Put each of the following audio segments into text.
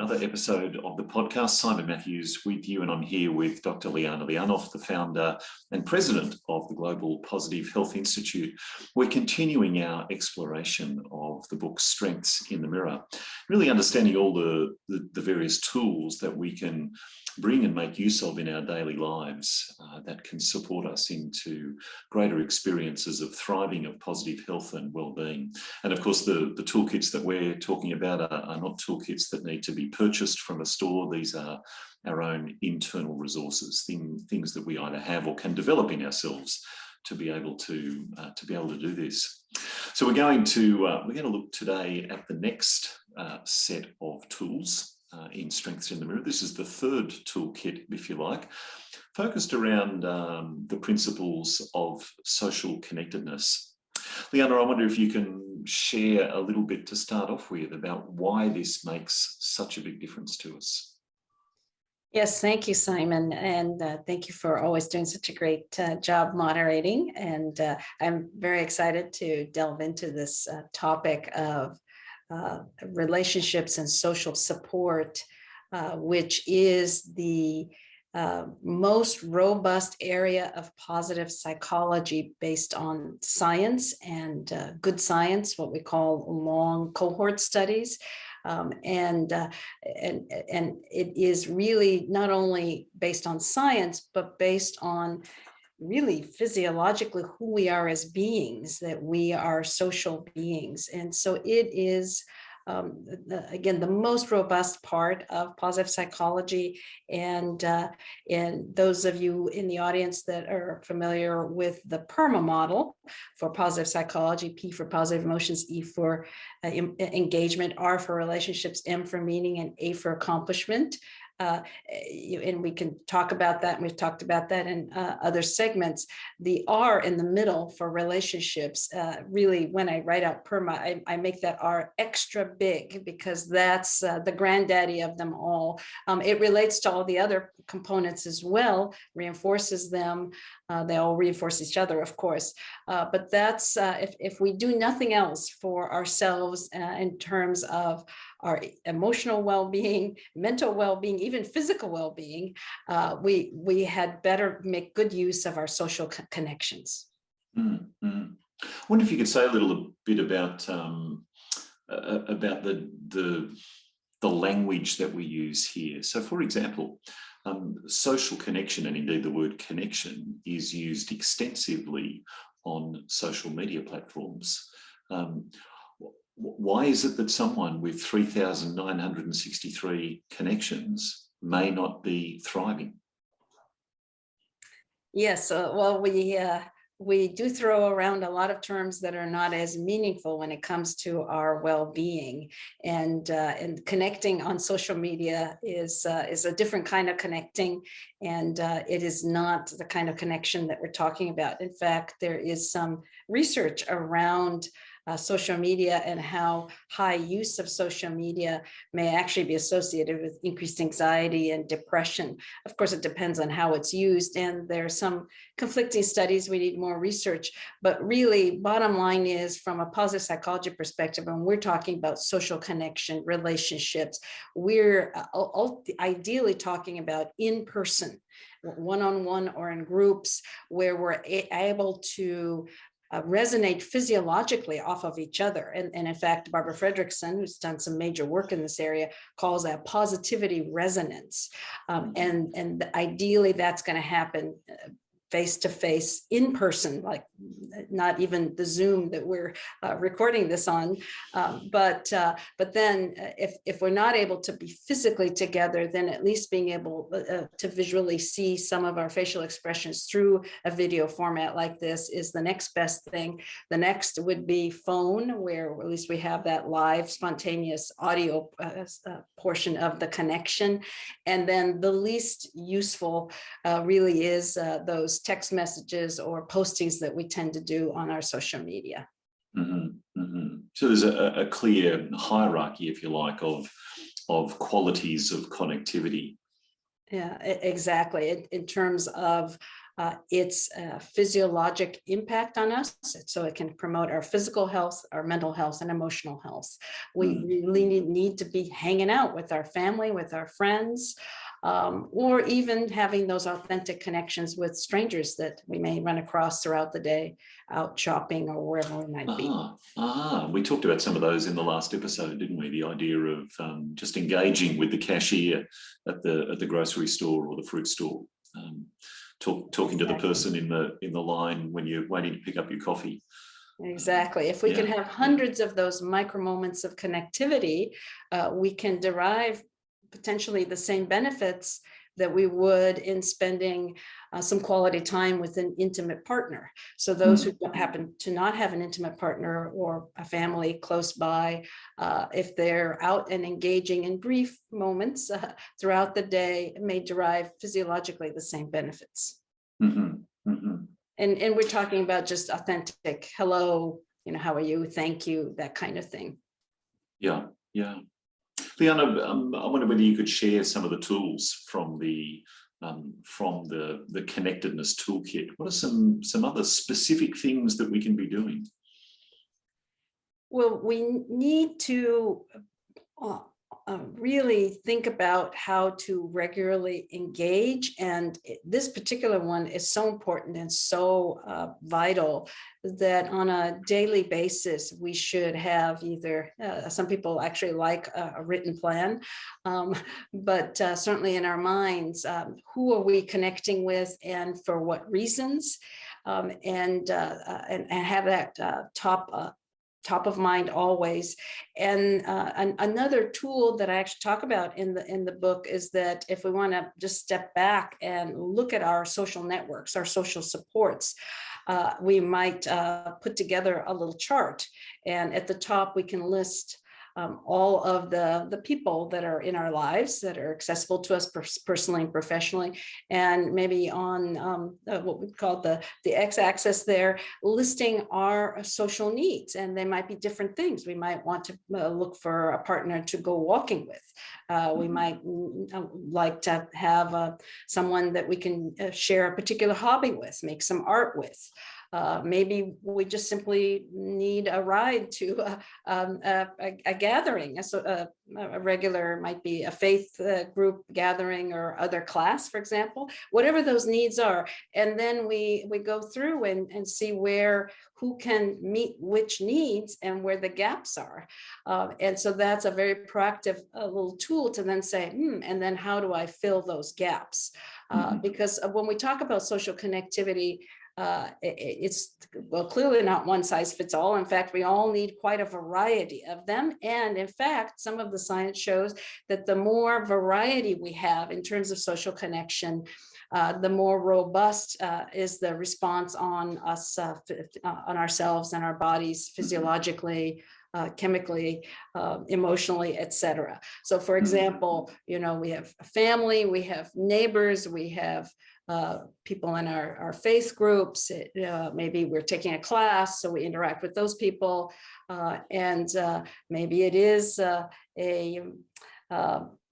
another episode of the podcast. Simon Matthews with you, and I'm here with Dr. Liana Lianov, the founder and president of the Global Positive Health Institute. We're continuing our exploration of the book Strengths in the Mirror, really understanding all the various tools that we can bring and make use of in our daily lives that can support us into greater experiences of thriving, of positive health and well-being. And of course, the toolkits that we're talking about are not toolkits that need to be purchased from a store. These are our own internal resources, things that we either have or can develop in ourselves to be able to do this. So we're going to look today at the next set of tools in Strengths in the Mirror. This is the third toolkit, if you like, focused around the principles of social connectedness. Liana, I wonder if you can share a little bit to start off with about why this makes such a big difference to us. Yes, thank you, Simon, and thank you for always doing such a great job moderating. And I'm very excited to delve into this topic of relationships and social support, which is the most robust area of positive psychology based on science and good science, what we call long cohort studies. And it is really not only based on science, but based on really physiologically who we are as beings, that we are social beings. And so it is, again, the most robust part of positive psychology. And those of you in the audience that are familiar with the PERMA model for positive psychology, P for positive emotions, E for engagement, R for relationships, M for meaning, and A for accomplishment. And we can talk about that, and we've talked about that in other segments. The R in the middle for relationships, really, when I write out PERMA, I make that R extra big because that's the granddaddy of them all. It relates to all the other components as well, reinforces them. They all reinforce each other, of course. But that's, if we do nothing else for ourselves in terms of our emotional well-being, mental well-being, even physical well-being, we had better make good use of our social connections. Mm-hmm. I wonder if you could say a little bit about the language that we use here. So, for example, social connection, and indeed the word connection, is used extensively on social media platforms. Why is it that someone with 3,963 connections may not be thriving? Yes, well, we do throw around a lot of terms that are not as meaningful when it comes to our well-being, and connecting on social media is a different kind of connecting, and it is not the kind of connection that we're talking about. In fact, there is some research around social media and how high use of social media may actually be associated with increased anxiety and depression. Of course, it depends on how it's used, and there are some conflicting studies. We need more research, but really, bottom line is, from a positive psychology perspective, when we're talking about social connection, relationships, we're ideally talking about in-person, one-on-one or in groups, where we're able to resonate physiologically off of each other. And in fact, Barbara Fredrickson, who's done some major work in this area, calls that positivity resonance. And ideally, that's going to happen face-to-face, in person, like not even the Zoom that we're recording this on. But then if we're not able to be physically together, then at least being able to visually see some of our facial expressions through a video format like this is the next best thing. The next would be phone, where at least we have that live, spontaneous audio portion of the connection. And then the least useful really is those text messages or postings that we tend to do on our social media. Mm-hmm, mm-hmm. So there's a clear hierarchy, if you like, of qualities of connectivity. Yeah, exactly. In terms of its physiologic impact on us. So it can promote our physical health, our mental health, and emotional health. We really need to be hanging out with our family, with our friends, or even having those authentic connections with strangers that we may run across throughout the day, out shopping or wherever we might be. We talked about some of those in the last episode, didn't we? The idea of just engaging with the cashier at the grocery store or the fruit store, talking to the person in the line when you're waiting to pick up your coffee. Exactly. If we can have hundreds of those micro moments of connectivity, we can derive potentially the same benefits that we would in spending some quality time with an intimate partner. So those who happen to not have an intimate partner or a family close by, if they're out and engaging in brief moments throughout the day, may derive physiologically the same benefits. And we're talking about just authentic, hello, how are you, thank you, that kind of thing. Yeah. Liana, I wonder whether you could share some of the tools from the connectedness toolkit. What are some other specific things that we can be doing? Well, we need to really think about how to regularly engage. And this particular one is so important and so vital that on a daily basis, we should have either, some people actually like a written plan, but certainly in our minds, who are we connecting with and for what reasons, and have that top of mind always. And another tool that I actually talk about in the book is that if we want to just step back and look at our social networks, our social supports, we might put together a little chart. And at the top, we can list all of the people that are in our lives that are accessible to us personally and professionally, and maybe on what we call the x-axis there, listing our social needs. And they might be different things. We might want to look for a partner to go walking with. We might like to have someone that we can share a particular hobby with, make some art with. Maybe we just simply need a ride to a gathering. So a regular might be a faith group gathering or other class, for example, whatever those needs are. And then we go through and see who can meet which needs and where the gaps are. And so that's a very proactive little tool to then say, and then how do I fill those gaps? Because when we talk about social connectivity, it's clearly not one size fits all. In fact, we all need quite a variety of them. And in fact, some of the science shows that the more variety we have in terms of social connection, the more robust is the response on us, on ourselves and our bodies physiologically, chemically, emotionally, etc. So for example, we have family, we have neighbors, we have people in our faith groups. Maybe we're taking a class, so we interact with those people. And maybe it is a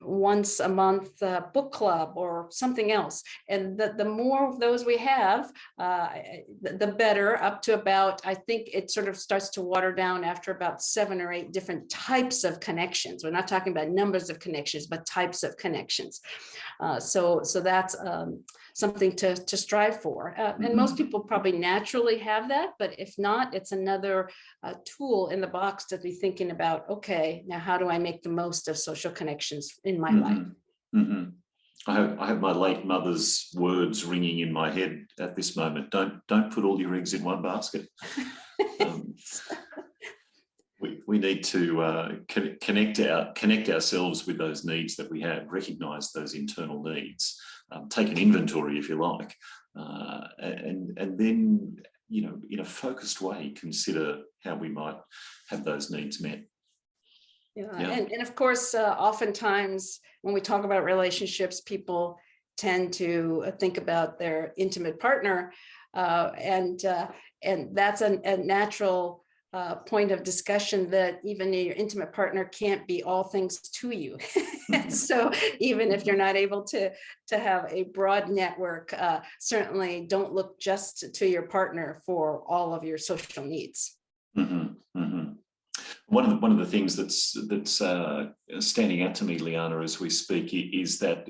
once a month book club or something else. And the more of those we have, the better, up to about, I think it sort of starts to water down after about 7 or 8 different types of connections. We're not talking about numbers of connections, but types of connections. So that's something to strive for. And most people probably naturally have that, but if not, it's another tool in the box to be thinking about, okay, now how do I make the most of social connections in my life? I have my late mother's words ringing in my head at this moment. Don't put all your eggs in one basket. We need to connect ourselves with those needs that we have, recognise those internal needs, take an inventory, if you like, and then, in a focused way, consider how we might have those needs met. Yeah. And of course, oftentimes when we talk about relationships, people tend to think about their intimate partner, and that's a natural point of discussion that even your intimate partner can't be all things to you. And so even if you're not able to have a broad network, certainly don't look just to your partner for all of your social needs. Mm-hmm, mm-hmm. One of the things that's standing out to me, Liana, as we speak, is that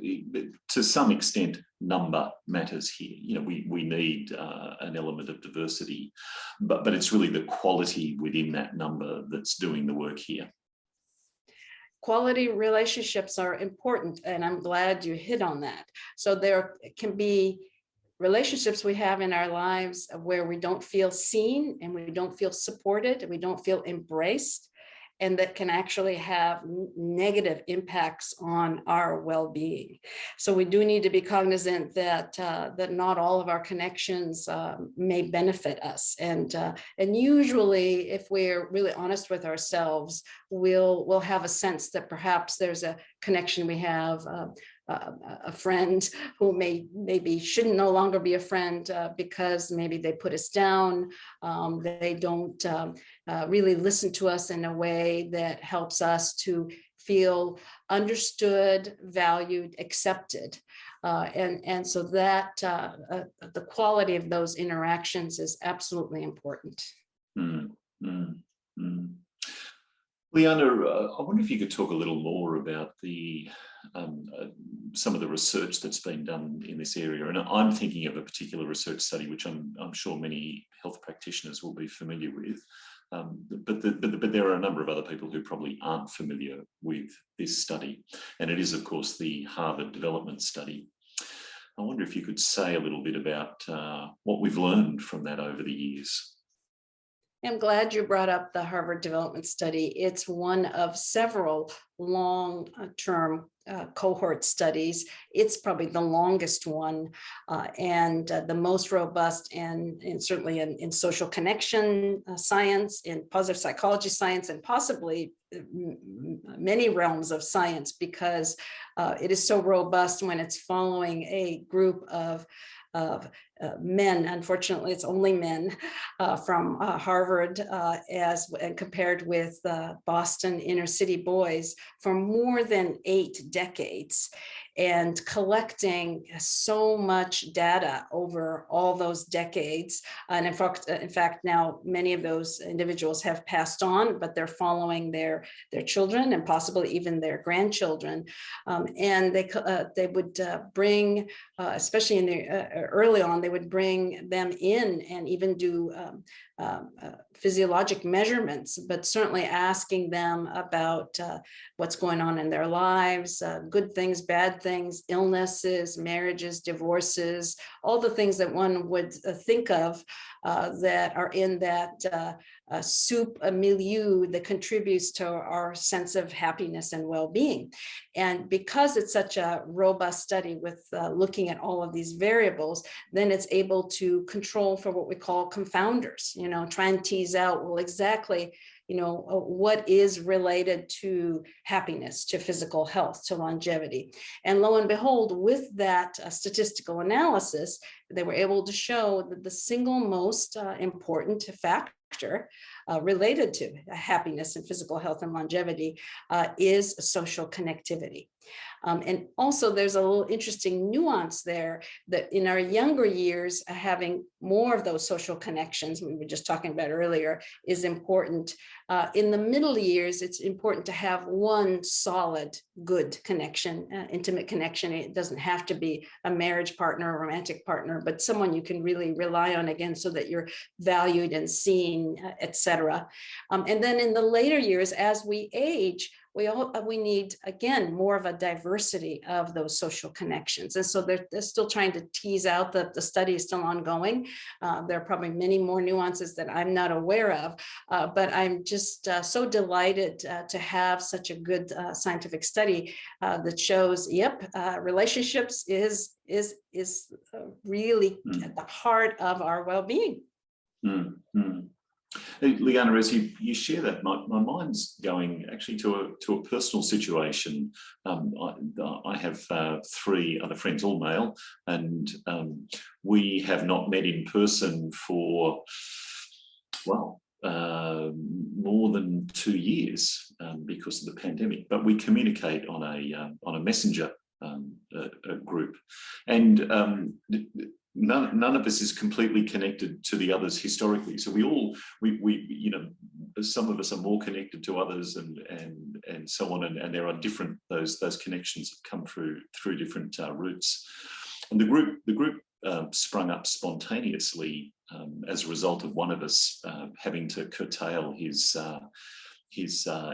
to some extent number matters here. You know, we need an element of diversity, but it's really the quality within that number that's doing the work here. Quality relationships are important, and I'm glad you hit on that. So there can be relationships we have in our lives where we don't feel seen and we don't feel supported and we don't feel embraced, and that can actually have negative impacts on our well-being. So we do need to be cognizant that that not all of our connections may benefit us, and usually, if we're really honest with ourselves, we'll have a sense that perhaps there's a connection we have. A friend who maybe shouldn't no longer be a friend because maybe they put us down. They don't really listen to us in a way that helps us to feel understood, valued, accepted. And so that the quality of those interactions is absolutely important. Mm, mm, mm. Liana, I wonder if you could talk a little more about the some of the research that's been done in this area. And I'm thinking of a particular research study, which I'm sure many health practitioners will be familiar with. But there are a number of other people who probably aren't familiar with this study. And it is, of course, the Harvard Development Study. I wonder if you could say a little bit about what we've learned from that over the years. I'm glad you brought up the Harvard Development Study. It's one of several long-term cohort studies. It's probably the longest one and the most robust, and certainly in social connection science, in positive psychology science, and possibly many realms of science, because it is so robust when it's following a group of men. Unfortunately, it's only men from Harvard and compared with Boston inner city boys for more than 8 decades, and collecting so much data over all those decades. And in fact, now many of those individuals have passed on, but they're following their children and possibly even their grandchildren. And they would bring, especially in the early on, they would bring them in and even do physiologic measurements, but certainly asking them about what's going on in their lives, good things, bad things, illnesses, marriages, divorces, all the things that one would think of that are in that soup milieu that contributes to our sense of happiness and well-being. And because it's such a robust study with looking at all of these variables, then it's able to control for what we call confounders, try and tease out, well, exactly, what is related to happiness, to physical health, to longevity. And lo and behold, with that statistical analysis, they were able to show that the single most important factor related to happiness and physical health and longevity is social connectivity. And also there's a little interesting nuance there that in our younger years, having more of those social connections we were just talking about earlier is important. In the middle years, it's important to have one solid, good connection, intimate connection. It doesn't have to be a marriage partner, a romantic partner, but someone you can really rely on, again, so that you're valued and seen, etc. And then in the later years, as we age, we need, again, more of a diversity of those social connections. And so they're still trying to tease out, the study is still ongoing. There are probably many more nuances that I'm not aware of, but I'm just so delighted to have such a good scientific study that shows, yep, relationships is really at the heart of our well-being. Mm-hmm. Liana, as you share that, my mind's going actually to a personal situation. I have 3 other friends, all male, and we have not met in person for, well, more than 2 years because of the pandemic, but we communicate on a messenger group, and none of us is completely connected to the others historically. So we some of us are more connected to others, and so on, and there are different those connections have come through different routes. And the group sprung up spontaneously as a result of one of us having to curtail his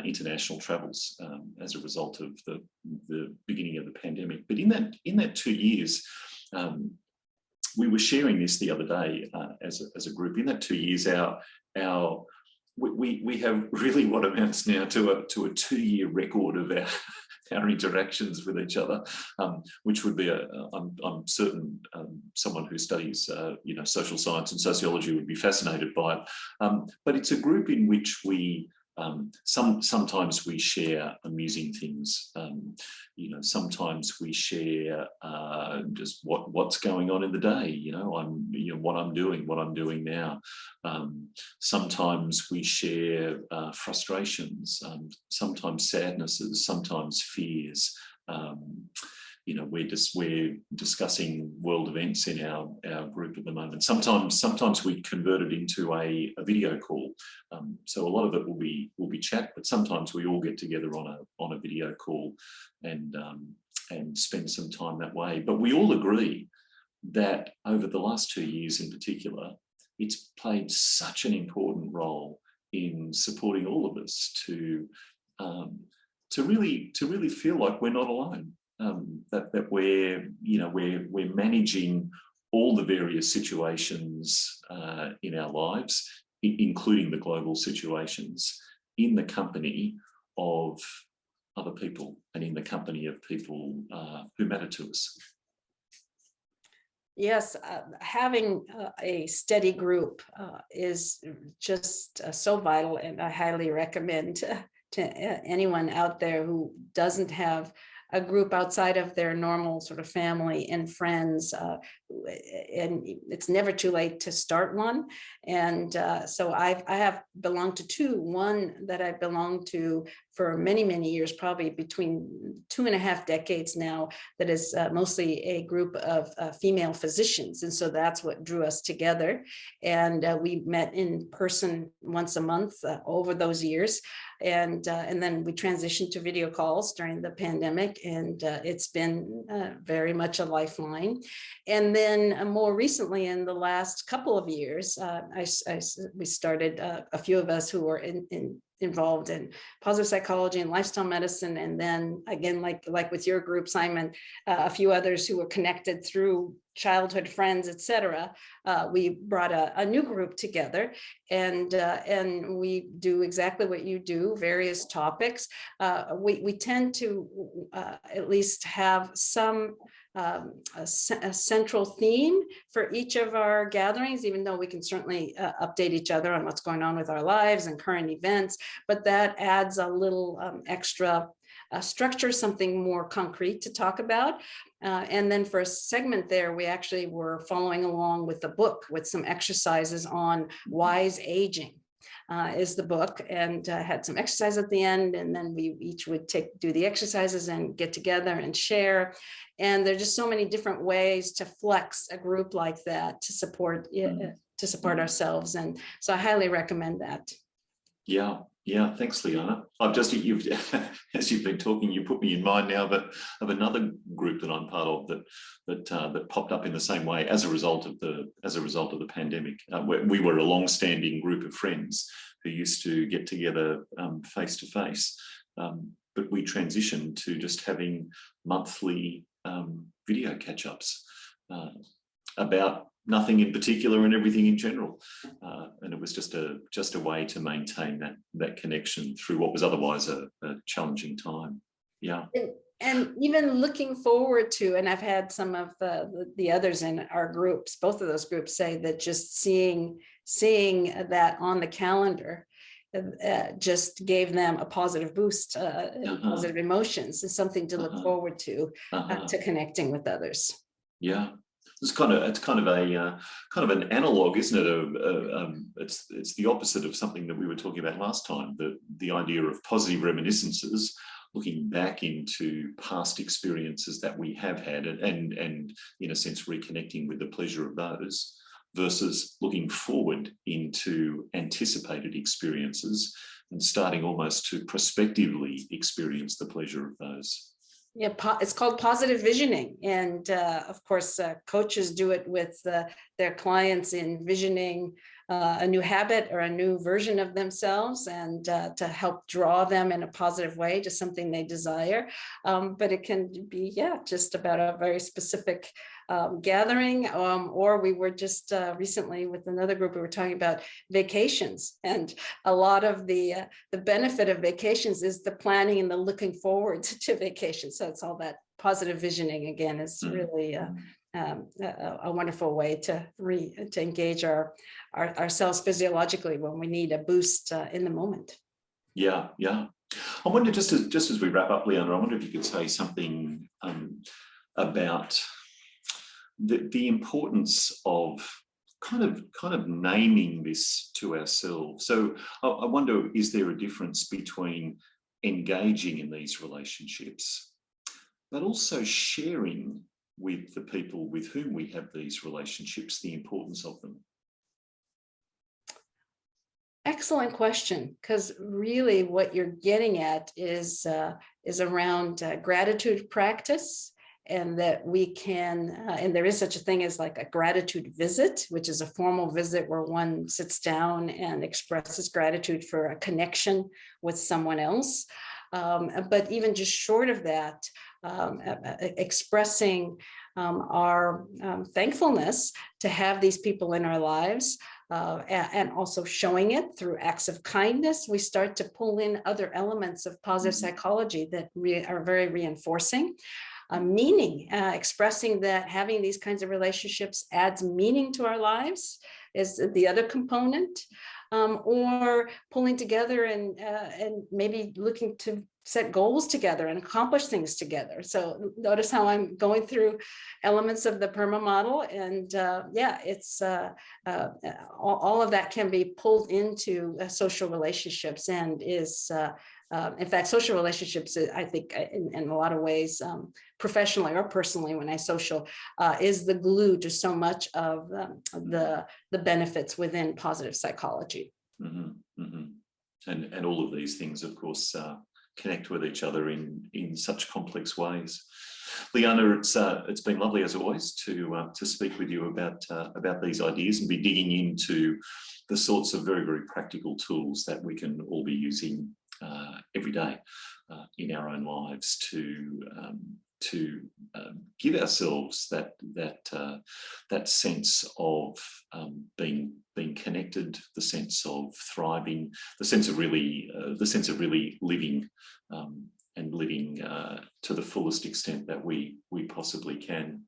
international travels as a result of the beginning of the pandemic. But in that 2 years, we were sharing this the other day as a group. In that 2 years, we have really what amounts now to a 2-year record of our interactions with each other, which would be I'm certain someone who studies social science and sociology would be fascinated by it. But it's a group in which we sometimes we share amusing things. Sometimes we share just what's going on in the day. What I'm doing now. Sometimes we share frustrations. Sometimes sadnesses. Sometimes fears. We're discussing world events in our group at the moment. Sometimes we convert it into a video call. So a lot of it will be chat, but sometimes we all get together on a video call and spend some time that way. But we all agree that over the last 2 years in particular, it's played such an important role in supporting all of us to really feel like we're not alone. That we're managing all the various situations in our lives, including the global situations, in the company of other people and in the company of people who matter to us. Yes, having a steady group is just so vital, and I highly recommend to anyone out there who doesn't have a group outside of their normal sort of family and friends, and it's never too late to start one. And so I have belonged to two. One that I belonged to for many, many years, probably between 2.5 decades now, that is mostly a group of female physicians. And so that's what drew us together. And we met in person once a month over those years. And then we transitioned to video calls during the pandemic, and it's been very much a lifeline. And then more recently, in the last couple of years, we started, a few of us who were involved in positive psychology and lifestyle medicine. And then again, like with your group, Simon, a few others who were connected through childhood friends, etc. We brought a new group together, and we do exactly what you do, various topics. We tend to at least have some a central theme for each of our gatherings, even though we can certainly update each other on what's going on with our lives and current events, but that adds a little extra structure, something more concrete to talk about. And then for a segment there, we actually were following along with the book with some exercises on wise aging. Is the book, and had some exercise at the end, and then we each would do the exercises and get together and share. And there's just so many different ways to flex a group like that to support ourselves, and so I highly recommend that. Yeah, thanks, Liana. As you've been talking, you put me in mind now of another group that I'm part of that popped up in the same way as a result of the pandemic. We were a long-standing group of friends who used to get together face to face, but we transitioned to just having monthly video catch-ups about nothing in particular and everything in general, and it was just a way to maintain that connection through what was otherwise a challenging time. Yeah. And even looking forward to, and I've had some of the others in our groups, both of those groups, say that just seeing that on the calendar just gave them a positive boost, positive emotions, and something to look forward to connecting with others. Yeah. It's kind of an analog, isn't it? It's the opposite of something that we were talking about last time. The idea of positive reminiscences, looking back into past experiences that we have had, and in a sense reconnecting with the pleasure of those, versus looking forward into anticipated experiences and starting almost to prospectively experience the pleasure of those. Yeah, it's called positive visioning. And of course, coaches do it with their clients, envisioning a new habit or a new version of themselves, and to help draw them in a positive way to something they desire. But it can be, yeah, just about a very specific gathering, or we were just recently with another group, we were talking about vacations, and a lot of the benefit of vacations is the planning and the looking forward to vacations. So it's all that positive visioning again is really a wonderful way to engage ourselves physiologically when we need a boost in the moment. Yeah. I wonder, just as we wrap up, Liana, I wonder if you could say something about the importance of kind of naming this to ourselves. So I wonder, is there a difference between engaging in these relationships, but also sharing with the people with whom we have these relationships, the importance of them? Excellent question, because really what you're getting at is around gratitude practice, and that we can, and there is such a thing as like a gratitude visit, which is a formal visit where one sits down and expresses gratitude for a connection with someone else. But even just short of that, expressing our thankfulness to have these people in our lives, and also showing it through acts of kindness, we start to pull in other elements of positive psychology that are very reinforcing. Meaning, expressing that having these kinds of relationships adds meaning to our lives is the other component, or pulling together and maybe looking to set goals together and accomplish things together. So notice how I'm going through elements of the PERMA model, and yeah, it's all of that can be pulled into social relationships, and is in fact, social relationships, I think, in a lot of ways, professionally or personally, when I social, is the glue to so much of the benefits within positive psychology. And all of these things, of course, connect with each other in such complex ways. Liana, it's been lovely as always to speak with you about these ideas and be digging into the sorts of very, very practical tools that we can all be using every day in our own lives to give ourselves that sense of being connected, the sense of thriving, the sense of really living, and living to the fullest extent that we possibly can.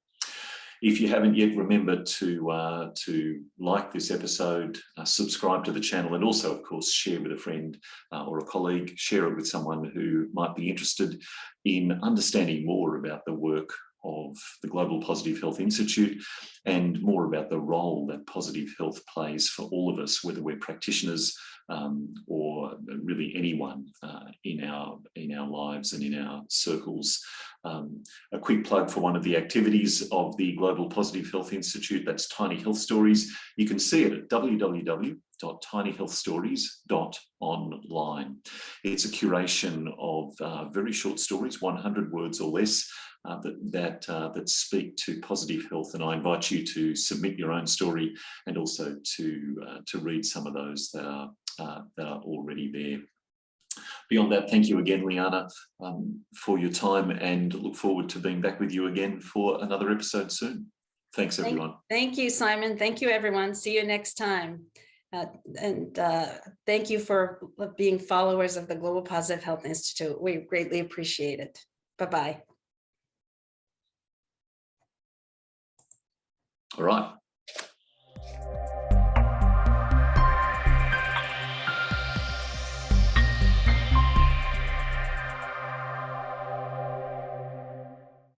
If you haven't yet, remember to like this episode, subscribe to the channel, and also, of course, share with a friend or a colleague. Share it with someone who might be interested in understanding more about the work of the Global Positive Health Institute and more about the role that positive health plays for all of us, whether we're practitioners or really anyone in our lives and in our circles. A quick plug for one of the activities of the Global Positive Health Institute, that's Tiny Health Stories. You can see it at www.tinyhealthstories.online. It's a curation of very short stories, 100 words or less, that speak to positive health, and I invite you to submit your own story and also to read some of those that are already there. Beyond that, thank you again, Liana, for your time, and look forward to being back with you again for another episode soon. Thanks, everyone. Thank you, Simon. Thank you, everyone. See you next time. And thank you for being followers of the Global Positive Health Institute. We greatly appreciate it. Bye-bye. All right.